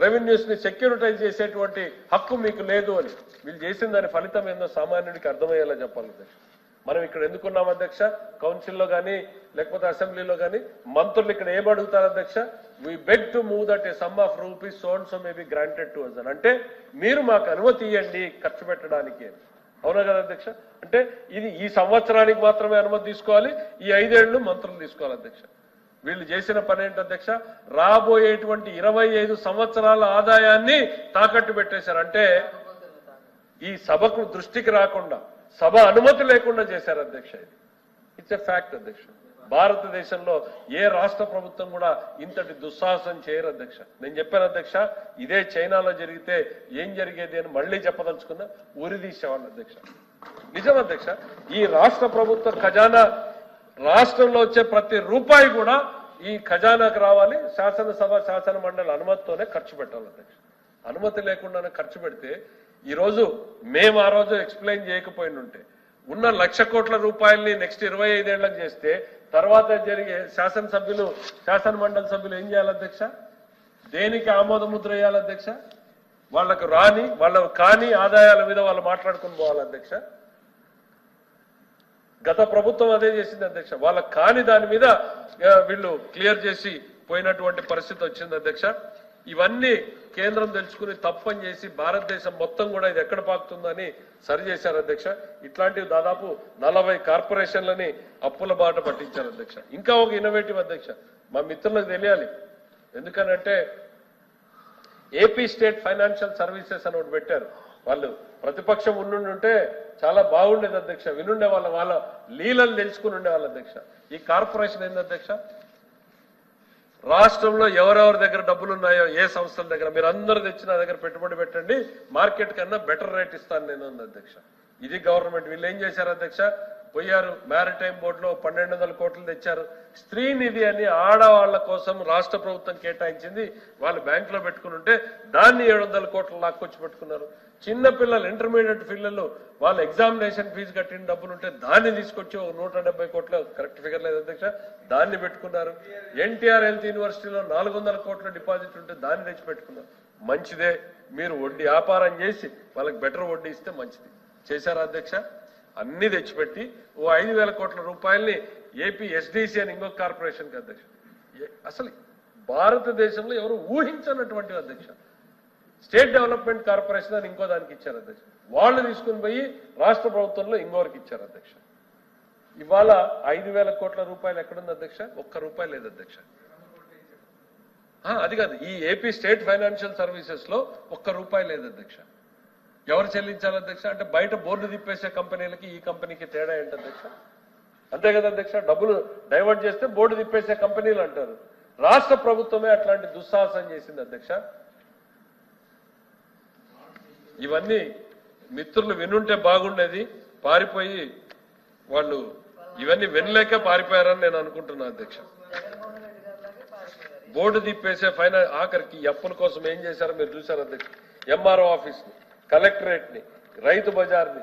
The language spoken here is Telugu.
రెవెన్యూస్ ని సెక్యూరిటైజ్ చేసేటువంటి హక్కు మీకు లేదు అని వీళ్ళు చేసిన దాని ఫలితం ఏందో సామాన్యుడికి అర్థమయ్యేలా చెప్పాలి అధ్యక్ష. మనం ఇక్కడ ఎందుకున్నాం అధ్యక్ష? కౌన్సిల్లో కానీ లేకపోతే అసెంబ్లీలో కానీ మంత్రులు ఇక్కడ ఏం అడుగుతారు అధ్యక్ష? We beg to move that a sum of rupees so and so may be granted to us అని. అంటే మీరు మాకు అనుమతి ఇవ్వండి ఖర్చు పెట్టడానికి అని. అవునా కదా అధ్యక్ష? అంటే ఇది ఈ సంవత్సరానికి మాత్రమే అనుమతి తీసుకోవాలి, ఈ 5 ఏళ్ళు మంత్రులు తీసుకోవాలి అధ్యక్ష. వీళ్ళు చేసిన పని ఏంటి అధ్యక్ష? రాబోయేటువంటి 25 సంవత్సరాల ఆదాయాన్ని తాకట్టు పెట్టేశారు. అంటే ఈ సభకు దృష్టికి రాకుండా, సభ అనుమతి లేకుండా చేశారు అధ్యక్ష. ఇది ఇట్స్ ఎ ఫ్యాక్ట్ అధ్యక్ష. భారతదేశంలో ఏ రాష్ట్ర ప్రభుత్వం కూడా ఇంతటి దుస్సాహసం చేయరు అధ్యక్ష. నేను చెప్పాను అధ్యక్ష, ఇదే చైనాలో జరిగితే ఏం జరిగేది అని మళ్ళీ చెప్పదలుచుకున్నా, ఉరి తీసేవాళ్ళు అధ్యక్ష. నిజం అధ్యక్ష. ఈ రాష్ట్ర ప్రభుత్వ ఖజానా, రాష్ట్రంలో వచ్చే ప్రతి రూపాయి కూడా ఈ ఖజానాకు రావాలి, శాసనసభ శాసన మండలి అనుమతితోనే ఖర్చు పెట్టాలి అధ్యక్ష. అనుమతి లేకుండానే ఖర్చు పెడితే ఈరోజు మేము ఆ రోజు ఎక్స్ప్లెయిన్ చేయకపోయినుంటే ఉన్న 1,00,000 కోట్ల రూపాయల్ని నెక్స్ట్ 25 ఏళ్లకు చేస్తే తర్వాత జరిగే శాసనసభ్యులు శాసన మండలి సభ్యులు ఏం చేయాలి అధ్యక్ష? దేనికి ఆమోద ముద్ర వేయాలి అధ్యక్ష? వాళ్ళకు కాని ఆదాయాల మీద వాళ్ళు మాట్లాడుకుని పోవాలి అధ్యక్ష. గత ప్రభుత్వం అదే చేసింది అధ్యక్ష. వాళ్ళకు కాని దాని మీద వీళ్ళు క్లియర్ చేసి పోయినటువంటి పరిస్థితి వచ్చింది అధ్యక్ష. ఇవన్నీ కేంద్రం తెలుసుకుని తప్పని చేసి భారతదేశం మొత్తం కూడా ఇది ఎక్కడ పాకుతుందని సరి చేశారు అధ్యక్ష. ఇట్లాంటివి దాదాపు 40 కార్పొరేషన్లని అప్పుల బాట పట్టించారు అధ్యక్ష. ఇంకా ఒక ఇన్నోవేటివ్ అధ్యక్ష, మా మిత్రులకు తెలియాలి. ఎందుకనంటే ఏపీ స్టేట్ ఫైనాన్షియల్ సర్వీసెస్ అని ఒకటి పెట్టారు. వాళ్ళు ప్రతిపక్షం ఉండుంటే చాలా బాగుండేది అధ్యక్ష. వినుండే వాళ్ళ లీలలు తెలుసుకుని ఉండేవాళ్ళు అధ్యక్ష. ఈ కార్పొరేషన్ ఏంది అధ్యక్ష? రాష్ట్రంలో ఎవరెవరి దగ్గర డబ్బులు ఉన్నాయో, ఏ సంస్థల దగ్గర, మీరు అందరూ తెచ్చి నా దగ్గర పెట్టుబడి పెట్టండి, మార్కెట్ కన్నా బెటర్ రేట్ ఇస్తాను నేను ఉంది అధ్యక్ష. ఇది గవర్నమెంట్. వీళ్ళు ఏం చేశారు అధ్యక్ష? పోయారు మ్యారిటైమ్ బోర్డులో 1,200 కోట్లు తెచ్చారు. స్త్రీ నిధి అని ఆడవాళ్ల కోసం రాష్ట్ర ప్రభుత్వం కేటాయించింది, వాళ్ళు బ్యాంకులో పెట్టుకుని ఉంటే దాన్ని 700 కోట్లు లాక్కొచ్చి పెట్టుకున్నారు. చిన్న పిల్లలు, ఇంటర్మీడియట్ పిల్లలు వాళ్ళ ఎగ్జామినేషన్ ఫీజు కట్టిన డబ్బులు ఉంటే దాన్ని తీసుకొచ్చి 170 కోట్లు, కరెక్ట్ ఫిగర్ లేదు అధ్యక్ష, దాన్ని పెట్టుకున్నారు. ఎన్టీఆర్ హెల్త్ యూనివర్సిటీలో 400 కోట్ల డిపాజిట్ ఉంటే దాన్ని తెచ్చి పెట్టుకున్నారు. మంచిదే, మీరు వడ్డీ వ్యాపారం చేసి వాళ్ళకి బెటర్ వడ్డీ ఇస్తే మంచిది. చేశారా అధ్యక్ష? అన్ని తెచ్చిపెట్టి 5,000 కోట్ల రూపాయల్ని ఏపీ ఎస్డిసి అని ఇంకొక కార్పొరేషన్కి అధ్యక్ష. అసలు భారతదేశంలో ఎవరు ఊహించనటువంటి అధ్యక్ష స్టేట్ డెవలప్మెంట్ కార్పొరేషన్ అని ఇంకో దానికి ఇచ్చారు అధ్యక్ష. వాళ్ళు తీసుకుని పోయి రాష్ట్ర ప్రభుత్వంలో ఇంకోరికి ఇచ్చారు అధ్యక్ష. ఇవాళ 5,000 కోట్ల రూపాయలు ఎక్కడుంది అధ్యక్ష? ₹1 లేదు అధ్యక్ష. అది కాదు, ఈ ఏపీ స్టేట్ ఫైనాన్షియల్ సర్వీసెస్ లో ₹1 లేదు అధ్యక్ష. ఎవరు చెల్లించాలి అధ్యక్ష? అంటే బయట బోర్డు తిప్పేసే కంపెనీలకి ఈ కంపెనీకి తేడా ఏంటి అధ్యక్ష? అంతే కదా అధ్యక్ష. డబ్బులు డైవర్ట్ చేస్తే బోర్డు తిప్పేసే కంపెనీలు అంటారు. రాష్ట్ర ప్రభుత్వమే అట్లాంటి దుస్సాహసం చేసింది అధ్యక్ష. ఇవన్నీ మిత్రులు వినుంటే బాగుండేది. పారిపోయి వాళ్ళు ఇవన్నీ వినలేక పారిపోయారని నేను అనుకుంటున్నా అధ్యక్ష. బోర్డు తిప్పేసే ఆఖరికి అప్పుల కోసం ఏం చేశారో మీరు చూశారు అధ్యక్ష. ఎంఆర్ఓ ఆఫీస్ ని, కలెక్టరేట్ ని, రైతు బజార్ ని